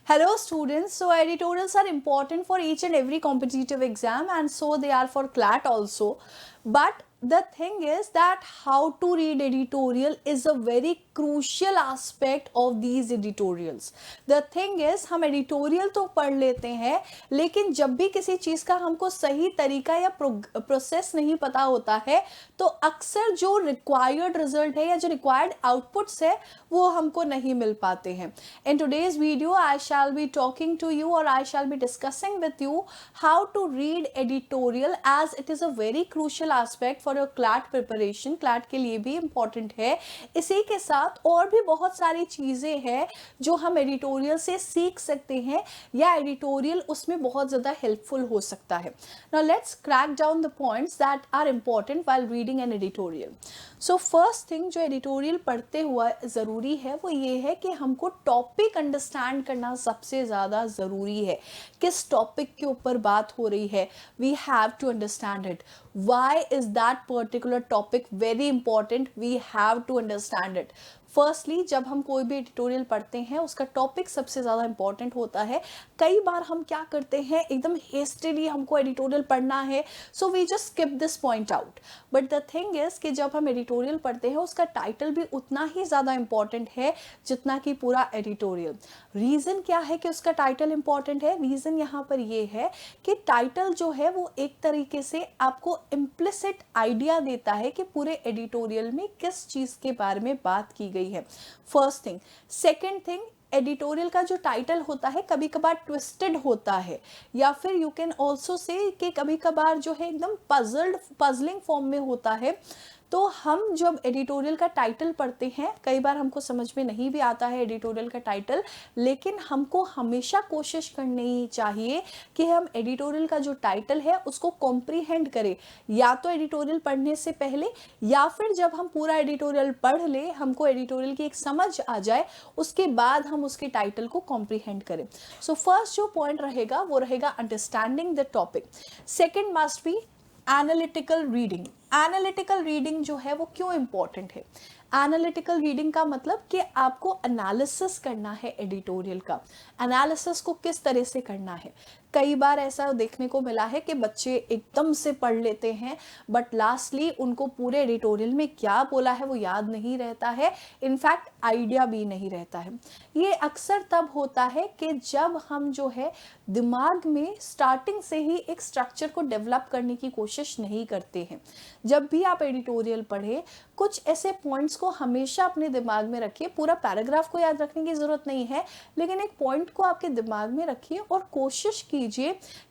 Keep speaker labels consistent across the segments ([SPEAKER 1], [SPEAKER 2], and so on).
[SPEAKER 1] Hello students, so editorials are important for each and every competitive exam and so they are for CLAT also. But the thing is that how to read editorial is a very crucial aspect of these editorials. The thing is हम editorial तो पढ़ लेते हैं लेकिन जब भी किसी चीज़ का हमको सही तरीका या प्रोसेस नहीं पता होता है तो अक्सर जो रिक्वायर्ड रिजल्ट है या जो रिक्वायर्ड आउटपुट्स है वो हमको नहीं मिल पाते हैं. In today's video I shall be talking to you or I shall be discussing with you how to read editorial as it is a very crucial aspect for your CLAT preparation. CLAT के लिए भी important है. इसी के साथ और भी बहुत सारी चीज़ें हैं जो हम editorial से सीख सकते हैं या editorial उसमें बहुत ज़्यादा helpful हो सकता है. Now let's crack down the points that are important while reading an editorial. So first thing जो editorial पढ़ते हुआ ज़रूरी है वो ये है कि हमको टॉपिक अंडरस्टैंड करना सबसे ज़्यादा ज़रूरी है. किस टॉपिक के ऊपर बात हो रही है, we have to understand it. Why is that particular topic very important, we have to understand it. Firstly जब हम कोई भी एडिटोरियल पढ़ते हैं उसका टॉपिक सबसे ज़्यादा इंपॉर्टेंट होता है. कई बार हम क्या करते हैं, एकदम हेस्टिली हमको एडिटोरियल पढ़ना है so we just skip this point out. But the thing is कि जब हम एडिटोरियल पढ़ते हैं उसका टाइटल भी उतना ही ज़्यादा इंपॉर्टेंट है जितना कि पूरा एडिटोरियल. रीज़न क्या है कि उसका टाइटल इंपॉर्टेंट है? रीज़न यहाँ पर ये है कि टाइटल जो है वो एक तरीके से आपको इम्प्लिसिट आइडिया देता है कि पूरे एडिटोरियल में किस चीज़ के बारे में बात की गई है. First thing. Second thing, editorial का जो टाइटल होता है कभी कभार ट्विस्टेड होता है या फिर यू कैन ऑल्सो से कि कभी कभार जो है एकदम पजलिंग फॉर्म में होता है. तो हम जब एडिटोरियल का टाइटल पढ़ते हैं कई बार हमको समझ में नहीं भी आता है एडिटोरियल का टाइटल, लेकिन हमको हमेशा कोशिश करनी चाहिए कि हम एडिटोरियल का जो टाइटल है उसको कॉम्प्रीहेंड करें, या तो एडिटोरियल पढ़ने से पहले या फिर जब हम पूरा एडिटोरियल पढ़ ले, हमको एडिटोरियल की एक समझ आ जाए, उसके बाद हम उसके टाइटल को कॉम्प्रीहेंड करें. सो फर्स्ट जो पॉइंट रहेगा वो रहेगा understanding the topic. Second must be analytical reading. Analytical reading जो है वो क्यों इंपॉर्टेंट है? एनालिटिकल रीडिंग का मतलब कि आपको एनालिसिस करना है एडिटोरियल का. एनालिसिस को किस तरह से करना है? कई बार ऐसा देखने को मिला है कि बच्चे एकदम से पढ़ लेते हैं बट लास्टली उनको पूरे एडिटोरियल में क्या बोला है वो याद नहीं रहता है, इनफैक्ट आइडिया भी नहीं रहता है. ये अक्सर तब होता है कि जब हम जो है दिमाग में स्टार्टिंग से ही एक स्ट्रक्चर को डेवलप करने की कोशिश नहीं करते हैं. जब भी आप एडिटोरियल पढ़े कुछ ऐसे पॉइंट्स को हमेशा अपने दिमाग में रखिए. पूरा पैराग्राफ को याद रखने की ज़रूरत नहीं है लेकिन एक पॉइंट को आपके दिमाग में रखिए और कोशिश कीजिए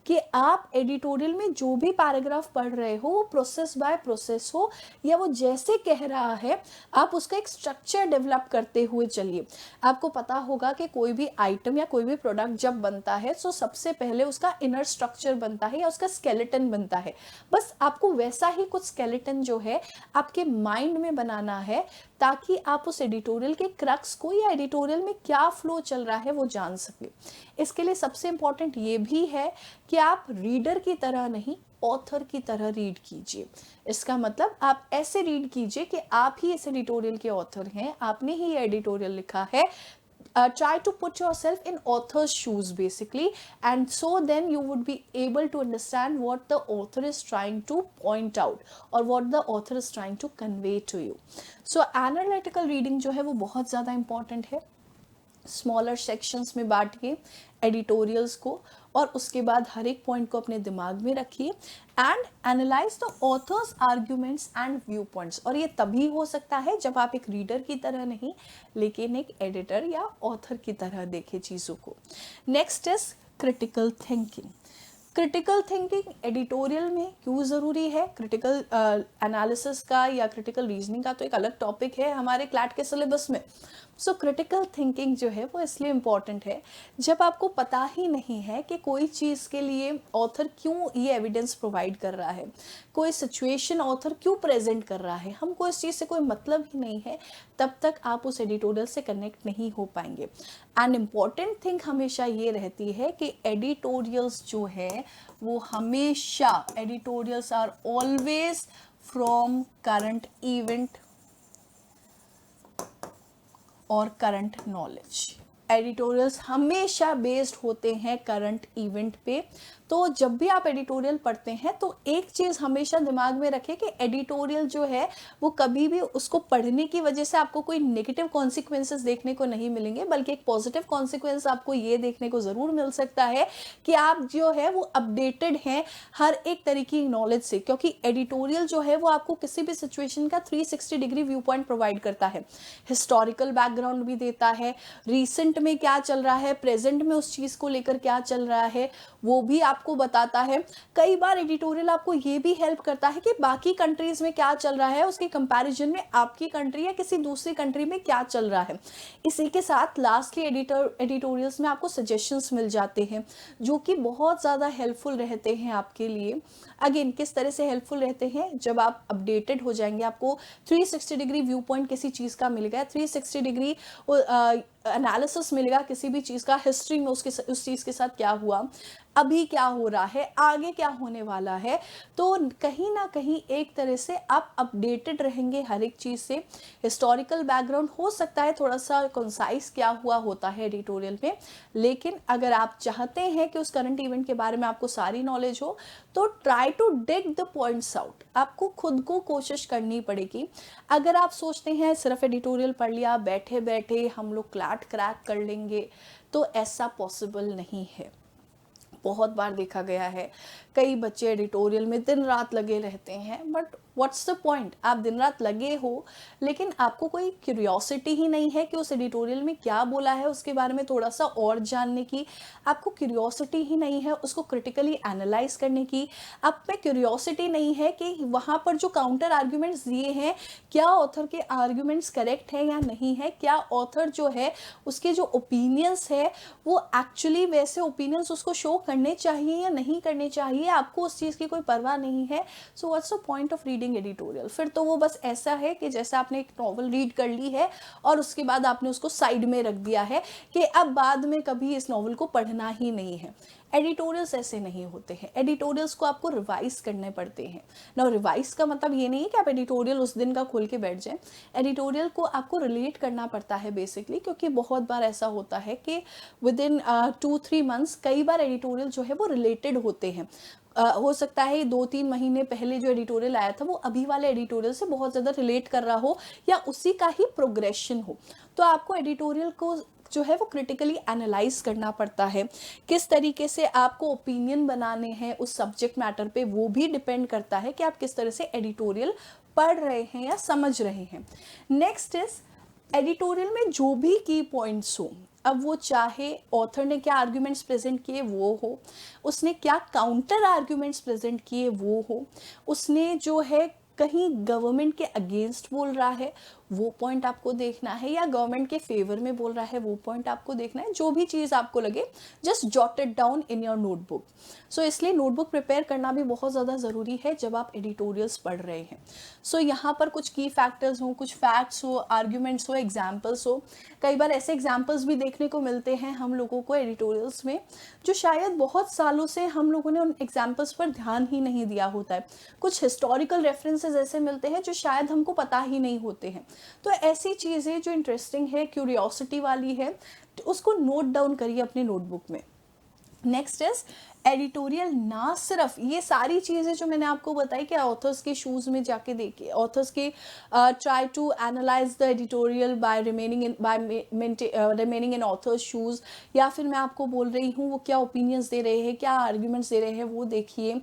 [SPEAKER 1] कि आप एडिटोरियल में जो भी पैराग्राफ पढ़ रहे हो वो प्रोसेस बाय प्रोसेस हो या वो जैसे कह रहा है आप उसका एक स्ट्रक्चर डेवलप करते हुए चलिए. आपको पता होगा कि कोई भी आइटम या कोई भी प्रोडक्ट जब बनता है तो सबसे पहले उसका इनर स्ट्रक्चर बनता है या उसका स्केलेटन बनता है. बस आपको वैसा ही कुछ स्केलेटन जो है आपके माइंड में बनाना है ताकि आप उस एडिटोरियल के क्रक्स को या एडिटोरियल में क्या फ्लो चल रहा है वो जान सके. इसके लिए सबसे इंपॉर्टेंट ये भी है कि आप रीडर की तरह नहीं ऑथर की तरह रीड कीजिए. इसका मतलब आप ऐसे रीड कीजिए कि आप ही इस एडिटोरियल के ऑथर हैं, आपने ही ये एडिटोरियल लिखा है. Try to put yourself in author's shoes basically, and so then you would be able to understand what the author is trying to point out or what the author is trying to convey to you. So analytical reading जो है वो बहुत ज़्यादा important है. Smaller sections में बांटिए editorials को और उसके बाद हर एक पॉइंट को अपने दिमाग में रखिए and analyse the author's arguments and view points. और ये तभी हो सकता है जब आप एक रीडर की तरह नहीं लेकिन एक एडिटर या ऑथर की तरह देखें चीज़ों को. Next is critical thinking. Critical thinking editorial में क्यों ज़रूरी है? क्रिटिकल एनालिसिस का या क्रिटिकल रीजनिंग का तो एक अलग टॉपिक है हमारे क्लैट के सिलेबस में. सो क्रिटिकल थिंकिंग जो है वो इसलिए इम्पॉर्टेंट है जब आपको पता ही नहीं है कि कोई चीज़ के लिए ऑथर क्यों ये एविडेंस प्रोवाइड कर रहा है, कोई सिचुएशन ऑथर क्यों प्रेजेंट कर रहा है, हमको इस चीज़ से कोई मतलब ही नहीं है, तब तक आप उस एडिटोरियल से कनेक्ट नहीं हो पाएंगे. एंड इम्पॉर्टेंट थिंग हमेशा ये रहती है कि एडिटोरियल्स जो है वो हमेशा editorials are always from current event और करंट नॉलेज. एडिटोरियल्स हमेशा बेस्ड होते हैं करंट इवेंट पे। तो जब भी आप एडिटोरियल पढ़ते हैं तो एक चीज़ हमेशा दिमाग में रखें कि एडिटोरियल जो है वो कभी भी उसको पढ़ने की वजह से आपको कोई नेगेटिव कॉन्सिक्वेंसेस देखने को नहीं मिलेंगे, बल्कि एक पॉजिटिव कॉन्सिक्वेंस आपको ये देखने को ज़रूर मिल सकता है कि आप जो है वो अपडेटेड हैं हर एक तरीके की नॉलेज से, क्योंकि एडिटोरियल जो है वो आपको किसी भी सिचुएशन का 360 डिग्री व्यू पॉइंट प्रोवाइड करता है, हिस्टोरिकल बैकग्राउंड भी देता है, रिसेंट में क्या चल रहा है, प्रेजेंट में उस चीज़ को लेकर क्या चल रहा है वो भी आपको बताता है। कई बार एडिटोरियल आपको ये भी हेल्प करता है कि बाकी कंट्रीज में क्या चल रहा है उसके कंपैरिजन में आपकी कंट्री या किसी दूसरी कंट्री में क्या चल रहा है। इसी के साथ लास्टली एडिटोरियल्स में आपको सजेशंस मिल जाते हैं जो कि बहुत ज़्यादा हेल्पफुल रहते हैं आपके लिए। अगेन किस तरह से हेल्पफुल रहते हैं, जब आप अपडेटेड हो जाएंगे आपको 360 डिग्री व्यू पॉइंट किसी चीज़ का मिलेगा, 360 डिग्री एनालिसिस मिलेगा किसी भी चीज़ का, हिस्ट्री में उस चीज़ के साथ क्या हुआ, अभी क्या हो रहा है, आगे क्या होने वाला है। तो कहीं ना कहीं एक तरह से आप अपडेटेड रहेंगे हर एक चीज़ से। हिस्टोरिकल बैकग्राउंड हो सकता है थोड़ा सा कंसाइज क्या हुआ होता है एडिटोरियल में, लेकिन अगर आप चाहते हैं कि उस करंट इवेंट के बारे में आपको सारी नॉलेज हो तो try to dig the points out. आपको खुद को कोशिश करनी पड़ेगी। अगर आप सोचते हैं सिर्फ एडिटोरियल पढ़ लिया बैठे बैठे हम लोग क्लैट क्रैक कर लेंगे, तो ऐसा पॉसिबल नहीं है। बहुत बार देखा गया है कई बच्चे एडिटोरियल में दिन रात लगे रहते हैं, बट व्हाट्स द पॉइंट। आप दिन रात लगे हो लेकिन आपको कोई क्यूरियोसिटी ही नहीं है कि उस एडिटोरियल में क्या बोला है उसके बारे में थोड़ा सा और जानने की, आपको क्यूरियोसिटी ही नहीं है उसको क्रिटिकली एनालाइज करने की, आप में क्यूरियोसिटी नहीं है कि वहाँ पर जो काउंटर आर्ग्यूमेंट्स दिए हैं क्या ऑथर के आर्ग्यूमेंट्स करेक्ट है या नहीं है, क्या ऑथर जो है उसके जो ओपिनियंस है वो एक्चुअली वैसे ओपिनियंस उसको शो करने चाहिए या नहीं करने चाहिए, आपको उस चीज़ की कोई परवाह नहीं है। So what's the point of reading editorial. फिर तो वो बस ऐसा है कि जैसे आपने एक नॉवल रीड कर ली है और उसके बाद आपने उसको साइड में रख दिया है कि अब बाद में कभी इस नॉवल को पढ़ना ही नहीं है। एडिटोरियल्स ऐसे नहीं होते हैं, एडिटोरियल्स को आपको रिवाइज करने पड़ते हैं ना। रिवाइज का मतलब ये नहीं है कि आप एडिटोरियल उस दिन का खोल के बैठ जाएं, एडिटोरियल को आपको रिलेट करना पड़ता है बेसिकली, क्योंकि बहुत बार ऐसा होता है कि विद इन 2-3 मंथ्स कई बार एडिटोरियल जो है वो रिलेटेड होते हैं। हो सकता है 2-3 महीने पहले जो एडिटोरियल आया था वो अभी वाले एडिटोरियल से बहुत ज़्यादा रिलेट कर रहा हो या उसी का ही प्रोग्रेशन हो। तो आपको एडिटोरियल को जो है वो क्रिटिकली एनालाइज करना पड़ता है। किस तरीके से आपको ओपिनियन बनाने हैं उस सब्जेक्ट मैटर पे वो भी डिपेंड करता है कि आप किस तरह से एडिटोरियल पढ़ रहे हैं या समझ रहे हैं। नेक्स्ट इज एडिटोरियल में जो भी की पॉइंट्स हो, अब वो चाहे ऑथर ने क्या आर्ग्यूमेंट्स प्रेजेंट किए वो हो, उसने क्या काउंटर आर्ग्यूमेंट्स प्रेजेंट किए वो हो, उसने जो है कहीं गवर्नमेंट के अगेंस्ट बोल रहा है वो पॉइंट आपको देखना है, या गवर्नमेंट के फेवर में बोल रहा है वो पॉइंट आपको देखना है। जो भी चीज़ आपको लगे just jot it down in your notebook. So इसलिए नोटबुक प्रिपेयर करना भी बहुत ज़्यादा ज़रूरी है जब आप एडिटोरियल्स पढ़ रहे हैं। सो यहाँ पर कुछ की फैक्टर्स हो, कुछ फैक्ट्स हो, आर्ग्यूमेंट्स हो, एग्जाम्पल्स हो। कई बार ऐसे एग्जाम्पल्स भी देखने को मिलते हैं हम लोगों को एडिटोरियल्स में जो शायद बहुत सालों से हम लोगों ने उन एग्जाम्पल्स पर ध्यान ही नहीं दिया होता है। कुछ हिस्टोरिकल रेफरेंसेस ऐसे मिलते हैं जो शायद हमको पता ही नहीं होते हैं। तो ऐसी चीज़ें जो इंटरेस्टिंग है, क्यूरियोसिटी वाली है, तो उसको नोट डाउन करिए अपने नोटबुक में। नेक्स्ट इज एडिटोरियल ना सिर्फ ये सारी चीज़ें जो मैंने आपको बताई कि ऑथर्स के शूज़ में जाके देखिए, ऑथर्स के try to analyse the editorial by remaining in authors shoes, या फिर मैं आपको बोल रही हूँ वो क्या ओपिनियंस दे रहे हैं, क्या आर्ग्यूमेंट्स दे रहे हैं वो देखिए,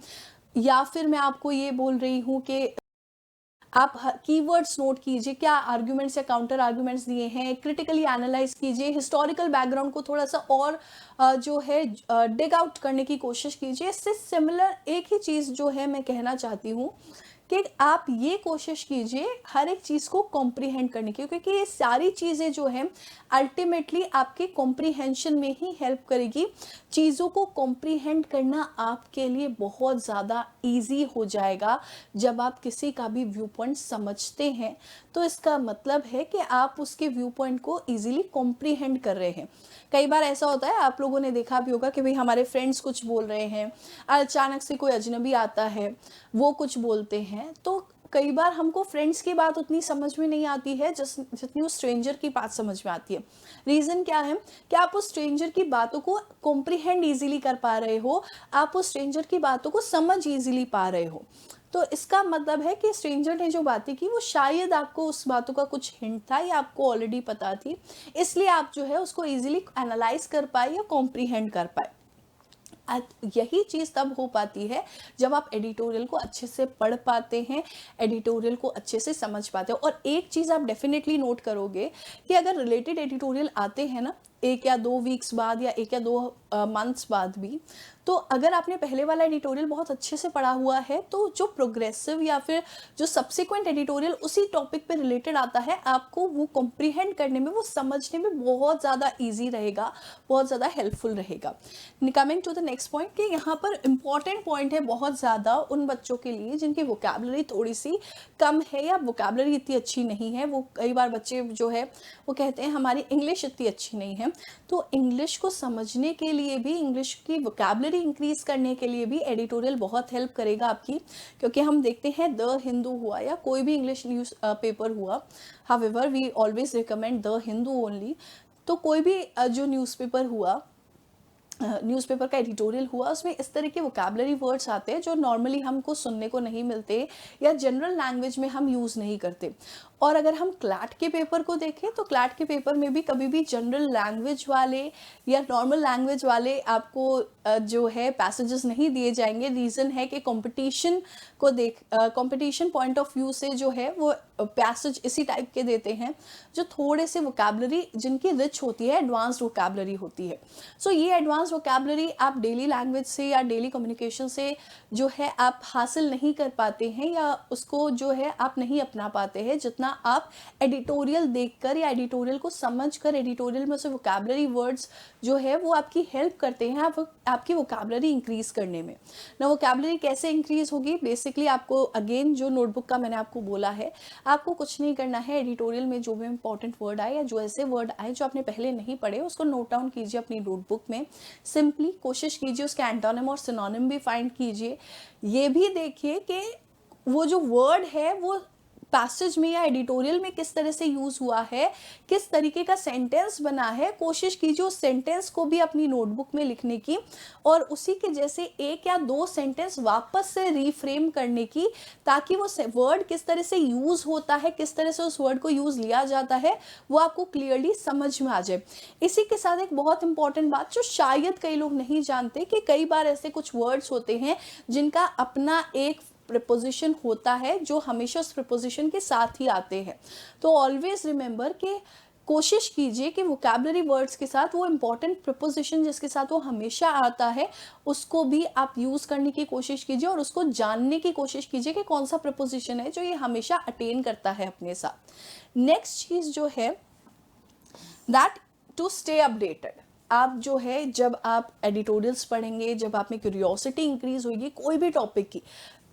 [SPEAKER 1] या फिर मैं आपको ये बोल रही हूँ कि आप कीवर्ड्स नोट कीजिए, क्या आर्ग्यूमेंट्स या काउंटर आर्ग्यूमेंट्स दिए हैं, क्रिटिकली एनालाइज कीजिए, हिस्टोरिकल बैकग्राउंड को थोड़ा सा और जो है डिग आउट करने की कोशिश कीजिए। इससे सिमिलर एक ही चीज़ जो है मैं कहना चाहती हूँ कि आप ये कोशिश कीजिए हर एक चीज़ को कॉम्प्रीहेंड करने की, क्योंकि ये सारी चीज़ें जो हैं अल्टीमेटली आपके कॉम्प्रीहेंशन में ही हेल्प करेगी। चीज़ों को कॉम्प्रीहेंड करना आपके लिए बहुत ज़्यादा इजी हो जाएगा जब आप किसी का भी व्यू पॉइंट समझते हैं। तो इसका मतलब है कि आप उसके व्यू पॉइंट को ईजिली कॉम्प्रीहेंड कर रहे हैं। कई बार ऐसा होता है, आप लोगों ने देखा भी होगा कि भाई हमारे फ्रेंड्स कुछ बोल रहे हैं, अचानक से कोई अजनबी आता है वो कुछ बोलते हैं, तो कई बार हमको फ्रेंड्स की बात उतनी समझ में नहीं आती है जितनी उस स्ट्रेंजर की बात समझ में आती है। रीज़न क्या है कि आप उस स्ट्रेंजर की बातों को कॉम्प्रिहेंड ईजिली कर पा रहे हो, आप उस स्ट्रेंजर की बातों को समझ ईजिली पा रहे हो। तो इसका मतलब है कि स्ट्रेंजर ने जो बातें की वो शायद आपको उस बातों का कुछ हिंट था या आपको ऑलरेडी पता थी, इसलिए आप जो है उसको ईजिली एनालाइज कर पाए या कॉम्प्रिहेंड कर पाए। यही चीज़ तब हो पाती है जब आप एडिटोरियल को अच्छे से पढ़ पाते हैं, एडिटोरियल को अच्छे से समझ पाते हैं। और एक चीज़ आप डेफिनेटली नोट करोगे कि अगर रिलेटेड एडिटोरियल आते हैं ना 1 या 2 वीक्स बाद या 1 या 2 मंथ्स बाद भी, तो अगर आपने पहले वाला एडिटोरियल बहुत अच्छे से पढ़ा हुआ है तो जो प्रोग्रेसिव या फिर जो सब्सिक्वेंट एडिटोरियल उसी टॉपिक पे रिलेटेड आता है, आपको वो कॉम्प्रिहेंड करने में, वो समझने में बहुत ज़्यादा ईजी रहेगा, बहुत ज़्यादा हेल्पफुल रहेगा। Coming to the next point कि यहाँ पर इम्पॉर्टेंट पॉइंट है बहुत ज़्यादा उन बच्चों के लिए जिनकी वोकैबुलरी थोड़ी सी कम है या वोकैबुलरी इतनी अच्छी नहीं है। वो कई बार बच्चे जो है वो कहते हैं हमारी इंग्लिश इतनी अच्छी नहीं है, तो इंग्लिश को समझने के लिए भी, इंग्लिश की वोकैबुलरी इंक्रीज करने के लिए भी एडिटोरियल बहुत हेल्प करेगा आपकी। क्योंकि हम देखते हैं द हिंदू हुआ या कोई भी इंग्लिश न्यूज़ पेपर हुआ, however we always recommend the Hindu only. तो कोई भी जो न्यूज़पेपर हुआ, न्यूज़पेपर का एडिटोरियल हुआ, उसमें इस तरह के वोकैबुलरी वर्ड्स आते हैं जो नॉर्मली हमको सुनने को नहीं मिलते या जनरल लैंग्वेज में हम यूज़ नहीं करते। और अगर हम क्लैट के पेपर को देखें तो क्लैट के पेपर में भी कभी भी जनरल लैंग्वेज वाले या नॉर्मल लैंग्वेज वाले आपको जो है पैसेजेस नहीं दिए जाएंगे। रीज़न है कि कंपटीशन को कंपटीशन पॉइंट ऑफ व्यू से जो है वो पैसेज इसी टाइप के देते हैं जो थोड़े से वोकैबुलरी जिनकी रिच होती है, एडवांस्ड वोकैबुलरी होती है। सो ये एडवांस वोकैबुलरी आप डेली लैंग्वेज से या डेली कम्युनिकेशन से जो है आप हासिल नहीं कर पाते हैं या उसको जो है आप नहीं अपना पाते हैं जितना आप एडिटोरियल देखकर या एडिटोरियल को समझकर, एडिटोरियल में से वोकैबुलरी वर्ड्स जो है वो आपकी हेल्प करते हैं आपकी वोकैबुलरी इंक्रीज करने में। ना वोकैबुलरी कैसे इंक्रीज होगी? बेसिकली आपको अगेन जो नोटबुक का मैंने आपको बोला है, आपको कुछ नहीं करना है। एडिटोरियल में जो भी इंपॉर्टेंट वर्ड आए या जो ऐसे वर्ड आए जो आपने पहले नहीं पढ़े, उसको नोट डाउन कीजिए अपनी नोटबुक में। सिंपली कोशिश कीजिए उसके एंटोनिम और सिनोनिम भी फाइंड कीजिए। ये भी देखिए कि वो जो वर्ड है वो पैसेज में या एडिटोरियल में किस तरह से यूज हुआ है, किस तरीके का सेंटेंस बना है। कोशिश कीजिए उस सेंटेंस को भी अपनी नोटबुक में लिखने की और उसी के जैसे 1 या 2 सेंटेंस वापस से रीफ्रेम करने की, ताकि वो वर्ड किस तरह से यूज होता है, किस तरह से उस वर्ड को यूज लिया जाता है, वो आपको क्लियरली समझ में आ जाए। इसी के साथ एक बहुत इंपॉर्टेंट बात जो शायद कई लोग नहीं जानते कि कई बार ऐसे कुछ वर्ड्स होते हैं जिनका अपना एक प्रीपोजिशन होता है जो हमेशा उस प्रीपोजिशन के साथ ही आते हैं। तो ऑलवेज रिमेंबर कि कोशिश कीजिए कि वोकैबुलरी वर्ड्स के साथ वो इंपॉर्टेंट प्रीपोजिशन जिसके साथ वो हमेशा आता है उसको भी आप यूज़ करने की कोशिश कीजिए और उसको जानने की कोशिश कीजिए कि कौन सा प्रीपोजिशन है जो ये हमेशा अटेन करता है अपने साथ। नेक्स्ट चीज़ जो है दैट टू स्टे अपडेटेड। आप जो है जब आप एडिटोरियल्स पढ़ेंगे, जब आप में क्यूरियोसिटी इंक्रीज होगी कोई भी टॉपिक की,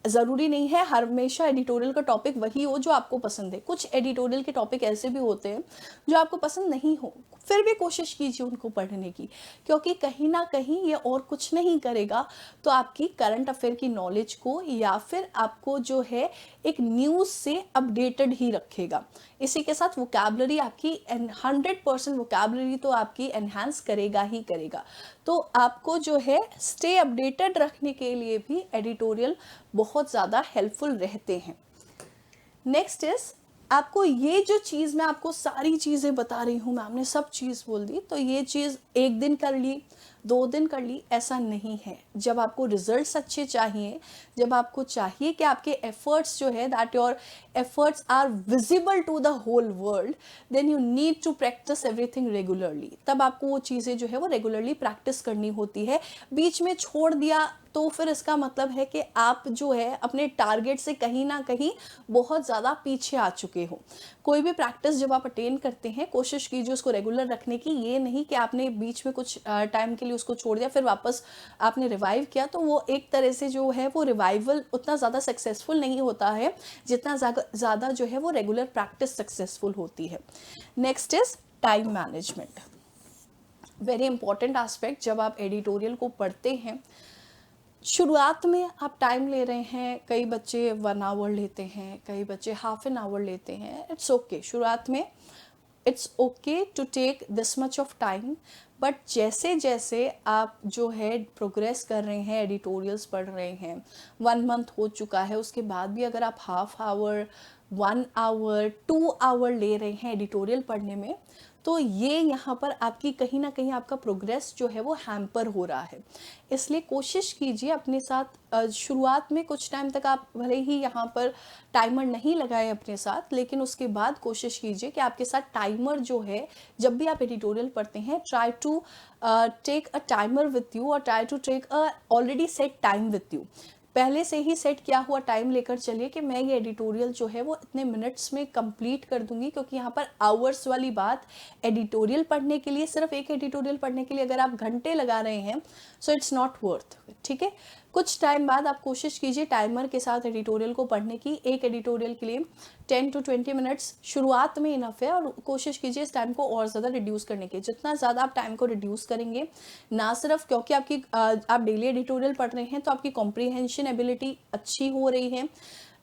[SPEAKER 1] ज़रूरी नहीं है हमेशा एडिटोरियल का टॉपिक वही हो जो आपको पसंद है। कुछ एडिटोरियल के टॉपिक ऐसे भी होते हैं जो आपको पसंद नहीं हो, फिर भी कोशिश कीजिए उनको पढ़ने की, क्योंकि कहीं ना कहीं ये और कुछ नहीं करेगा तो आपकी करंट अफेयर की नॉलेज को या फिर आपको जो है एक न्यूज़ से अपडेटेड ही रखेगा। इसी के साथ वोकैबुलरी आपकी 100% वोकैबुलरी तो आपकी एनहांस करेगा ही करेगा। तो आपको जो है स्टे अपडेटेड रखने के लिए भी एडिटोरियल बहुत ज़्यादा हेल्पफुल रहते हैं। नेक्स्ट इज आपको ये जो चीज़ मैं आपको सारी चीज़ें बता रही हूँ, मैम ने सब चीज़ बोल दी, तो ये चीज़ 1 दिन कर ली 2 दिन कर ली ऐसा नहीं है। जब आपको रिजल्ट्स अच्छे चाहिए, जब आपको चाहिए कि आपके एफर्ट्स जो है that your efforts are visible to the whole world, then you need to practise everything regularly. तब आपको वो चीज़ें जो है वो रेगुलरली प्रैक्टिस करनी होती है। बीच में छोड़ दिया तो फिर इसका मतलब है कि आप जो है अपने टारगेट से कहीं ना कहीं बहुत ज़्यादा पीछे आ चुके हो। कोई भी प्रैक्टिस जब आप अटेन करते हैं कोशिश कीजिए उसको रेगुलर रखने की। ये नहीं कि आपने बीच में कुछ टाइम के लिए उसको छोड़ दिया फिर वापस आपने रिवाइव किया, तो वो एक तरह से जो है वो रिवाइवल उतना ज़्यादा सक्सेसफुल नहीं होता है जितना ज़्यादा जो है वो रेगुलर प्रैक्टिस सक्सेसफुल होती है। Next is time management, very important aspect. जब आप एडिटोरियल को पढ़ते हैं, शुरुआत में आप टाइम ले रहे हैं, कई बच्चे 1 आवर लेते हैं, कई बच्चे हाफ एन आवर लेते हैं, इट्स ओके। शुरुआत में it's okay to take this much of time, but जैसे जैसे आप जो है प्रोग्रेस कर रहे हैं, एडिटोरियल्स पढ़ रहे हैं, 1 मंथ हो चुका है, उसके बाद भी अगर आप हाफ आवर, 1 आवर, 2 आवर ले रहे हैं एडिटोरियल पढ़ने में, तो ये यहाँ पर आपकी कहीं ना कहीं आपका प्रोग्रेस जो है वो हैम्पर हो रहा है। इसलिए कोशिश कीजिए अपने साथ शुरुआत में कुछ टाइम तक आप भले ही यहाँ पर टाइमर नहीं लगाए अपने साथ, लेकिन उसके बाद कोशिश कीजिए कि आपके साथ टाइमर जो है, जब भी आप एडिटोरियल पढ़ते हैं, try to take a timer with you और try to take a already set time with you. पहले से ही सेट किया हुआ टाइम लेकर चलिए कि मैं ये एडिटोरियल जो है वो इतने मिनट्स में कंप्लीट कर दूंगी, क्योंकि यहाँ पर आवर्स वाली बात, एडिटोरियल पढ़ने के लिए, सिर्फ एक एडिटोरियल पढ़ने के लिए अगर आप घंटे लगा रहे हैं, सो इट्स नॉट वर्थ। ठीक है, कुछ टाइम बाद आप कोशिश कीजिए टाइमर के साथ एडिटोरियल को पढ़ने की। एक एडिटोरियल के लिए 10 to 20 मिनट्स शुरुआत में इनफ है, और कोशिश कीजिए इस टाइम को और ज़्यादा रिड्यूस करने की। जितना ज़्यादा आप टाइम को रिड्यूस करेंगे, ना सिर्फ क्योंकि आपकी आप डेली एडिटोरियल पढ़ रहे हैं तो आपकी कॉम्प्रीहेंशन एबिलिटी अच्छी हो रही है,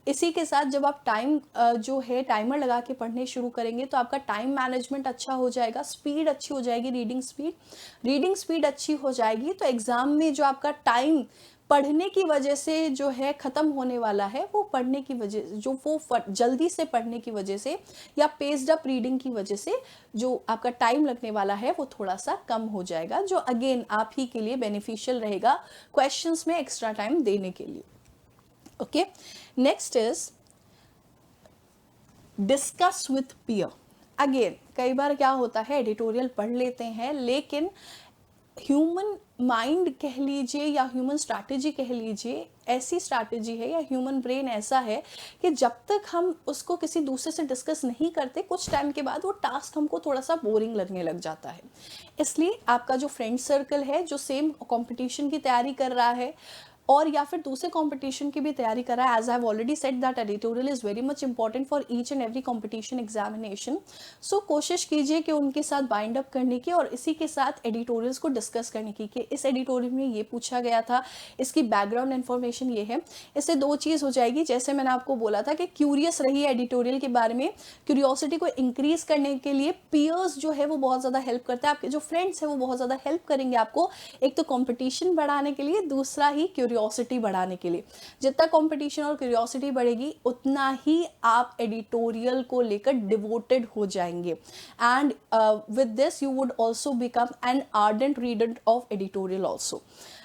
[SPEAKER 1] इसी के साथ जब आप टाइम जो है टाइमर लगा के पढ़ने शुरू करेंगे तो आपका टाइम मैनेजमेंट अच्छा हो जाएगा, स्पीड अच्छी हो जाएगी, रीडिंग स्पीड अच्छी हो जाएगी। तो एग्ज़ाम में जो आपका टाइम पढ़ने की वजह से जो है ख़त्म होने वाला है, वो पढ़ने की वजह, जो वो जल्दी से पढ़ने की वजह से या पेस्ड अप रीडिंग की वजह से जो आपका टाइम लगने वाला है वो थोड़ा सा कम हो जाएगा, जो अगेन आप ही के लिए बेनिफिशियल रहेगा क्वेश्चंस में एक्स्ट्रा टाइम देने के लिए। Okay, next is discuss with peer. Again कई बार क्या होता है, एडिटोरियल पढ़ लेते हैं, लेकिन ह्यूमन माइंड कह लीजिए या ह्यूमन स्ट्रैटेजी कह लीजिए, ऐसी स्ट्रैटेजी है या ह्यूमन ब्रेन ऐसा है कि जब तक हम उसको किसी दूसरे से डिस्कस नहीं करते, कुछ टाइम के बाद वो टास्क हमको थोड़ा सा बोरिंग लगने लग जाता है। इसलिए आपका जो फ्रेंड सर्कल है, जो सेम कंपटीशन की तैयारी कर रहा है और या फिर दूसरे कंपटीशन की भी तैयारी कर रहा है, as I have already said that editorial is very much important for each and every competition examination. So कोशिश कीजिए कि उनके साथ बाइंड अप करने की और इसी के साथ एडिटोरियल्स को डिस्कस करने की कि इस एडिटोरियल में ये पूछा गया था, इसकी बैकग्राउंड इन्फॉर्मेशन ये है। इससे दो चीज़ हो जाएगी, जैसे मैंने आपको बोला था कि क्यूरियस रहिए एडिटोरियल के बारे में, क्यूरियोसिटी को इंक्रीज करने के लिए पीयर्स जो है वो बहुत ज़्यादा हेल्प करता है, आपके जो फ्रेंड्स हैं वो बहुत ज़्यादा हेल्प करेंगे आपको, एक तो कॉम्पिटिशन बढ़ाने के लिए, दूसरा ही क्यूरियोसिटी बढ़ाने के लिए। जितना कंपटीशन और क्यूरियोसिटी बढ़ेगी उतना ही आप एडिटोरियल को लेकर डिवोटेड हो जाएंगे, and with this you would also become an ardent reader of editorial also.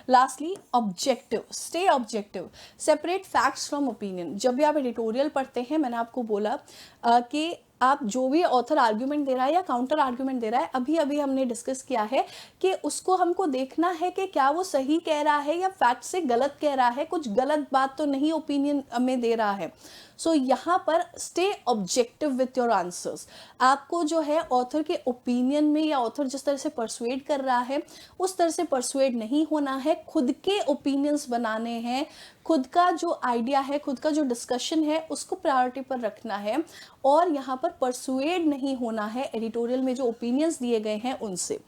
[SPEAKER 1] Lastly, objective, stay objective, separate facts from opinion. जब भी आप एडिटोरियल पढ़ते हैं, मैंने आपको बोला कि आप जो भी ऑथर आर्ग्यूमेंट दे रहा है या काउंटर आर्ग्यूमेंट दे रहा है, अभी अभी हमने डिस्कस किया है कि उसको हमको देखना है कि क्या वो सही कह रहा है या फैक्ट से गलत कह रहा है, कुछ गलत बात तो नहीं ओपिनियन में दे रहा है। सो यहाँ पर stay objective with your answers. आपको जो है ऑथर के ओपिनियन में या ऑथर जिस तरह से परसुएड कर रहा है उस तरह से परसुएड नहीं होना है, खुद के ओपिनियंस बनाने हैं, खुद का जो आइडिया है, खुद का जो डिस्कशन है उसको प्रायोरिटी पर रखना है, और यहाँ पर परसुएड नहीं होना है एडिटोरियल में जो ओपिनियंस दिए गए हैं उनसे।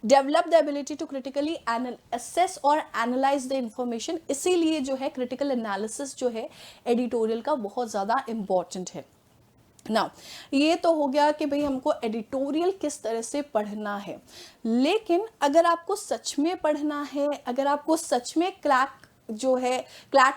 [SPEAKER 1] Develop the ability to critically assess और एनालाइज द इंफॉर्मेशन। इसीलिए जो है क्रिटिकल एनालिसिस जो है एडिटोरियल का बहुत ज़्यादा इम्पॉर्टेंट है। ना, ये तो हो गया कि भाई हमको एडिटोरियल किस तरह से पढ़ना है, लेकिन अगर आपको सच में पढ़ना है, अगर आपको सच में क्लैट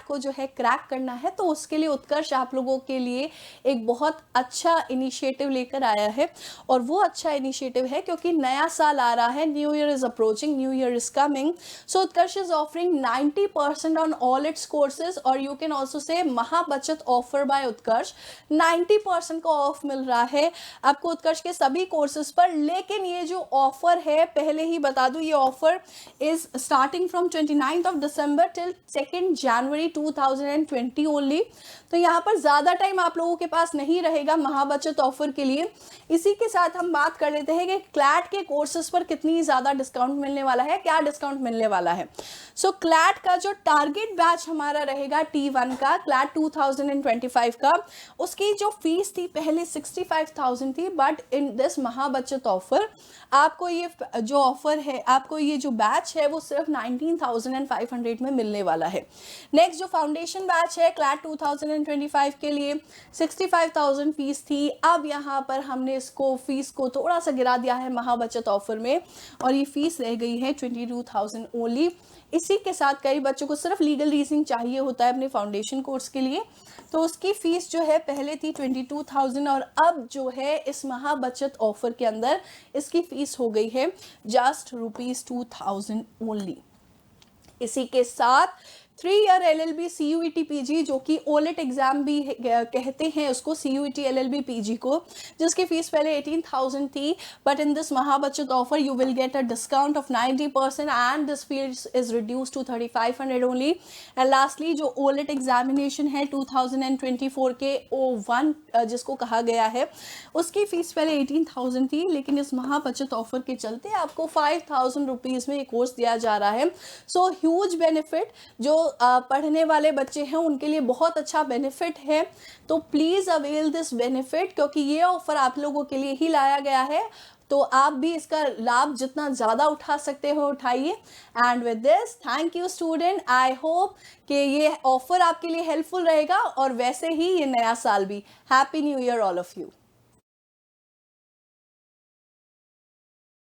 [SPEAKER 1] को जो है क्रैक करना है, तो उसके लिए उत्कर्ष आप लोगों के लिए एक बहुत अच्छा इनिशिएटिव लेकर आया है। और वो अच्छा इनिशिएटिव है क्योंकि नया साल आ रहा है, new year is approaching, new year is coming, so Utkarsh is offering 90% on all its courses, और you can also say Mahabachat offer bye उत्कर्ष। 90% का ऑफ मिल रहा है आपको उत्कर्ष के सभी कोर्सेज पर। लेकिन ये जो ऑफर है, पहले ही बता दूं, ये offer is starting from 29th of December till 2nd January 2020 only. तो यहाँ पर ज़्यादा टाइम आप लोगों के पास नहीं रहेगा महाबचत ऑफर के लिए। इसी के साथ हम बात कर लेते हैं कि क्लैट के कोर्सेज पर कितनी ज़्यादा डिस्काउंट मिलने वाला है, क्या डिस्काउंट मिलने वाला है। सो क्लैट का जो टारगेट बैच हमारा रहेगा T1 का, क्लैट 2025 का, उसकी जो फीस थी पहले 65,000 थी, but in this Mahabachat offer आपको ये जो ऑफर है, आपको ये जो बैच है वो सिर्फ 19,500 में मिलने वाला है। नेक्स्ट जो फाउंडेशन बैच है क्लैट 2025 के लिए 65,000 फीस थी, अब यहाँ पर हमने इसको फीस को थोड़ा सा गिरा दिया है महाबचत ऑफर में और ये फीस रह गई है 22,000 ओनली। इसी के साथ कई बच्चों को सिर्फ लीगल रीजनिंग चाहिए होता है अपने फाउंडेशन कोर्स के लिए, तो उसकी फीस जो है पहले थी 22,000 और अब जो है इस महाबचत ऑफर के अंदर इसकी फीस हो गई है जस्ट ₹2,000 ओनली। इसी के साथ 3 ईयर LLB CUET PG जो कि ओलेट एग्जाम भी कहते हैं उसको, CUET LLB PG को, जिसकी फीस पहले 18,000 थी, but in this Mahabachat offer you will get a discount of 90% and this fees is reduce to 3,500 only. And lastly जो ओलेट एग्जामिनेशन है 2024 के O1 जिसको कहा गया है, उसकी फीस पहले 18,000 थी, लेकिन इस महाबचत ऑफर के चलते आपको 5,000 रुपीज़ में ये कोर्स दिया जा रहा है। सो ह्यूज बेनिफिट, जो पढ़ने वाले बच्चे हैं उनके लिए बहुत अच्छा बेनिफिट है, तो प्लीज़ अवेल दिस बेनिफिट, क्योंकि ये ऑफर आप लोगों के लिए ही लाया गया है, तो आप भी इसका लाभ जितना ज़्यादा उठा सकते हो उठाइए। And with this thank you student, I hope कि ये ऑफर आपके लिए हेल्पफुल रहेगा और वैसे ही ये नया साल भी। Happy new year all of you.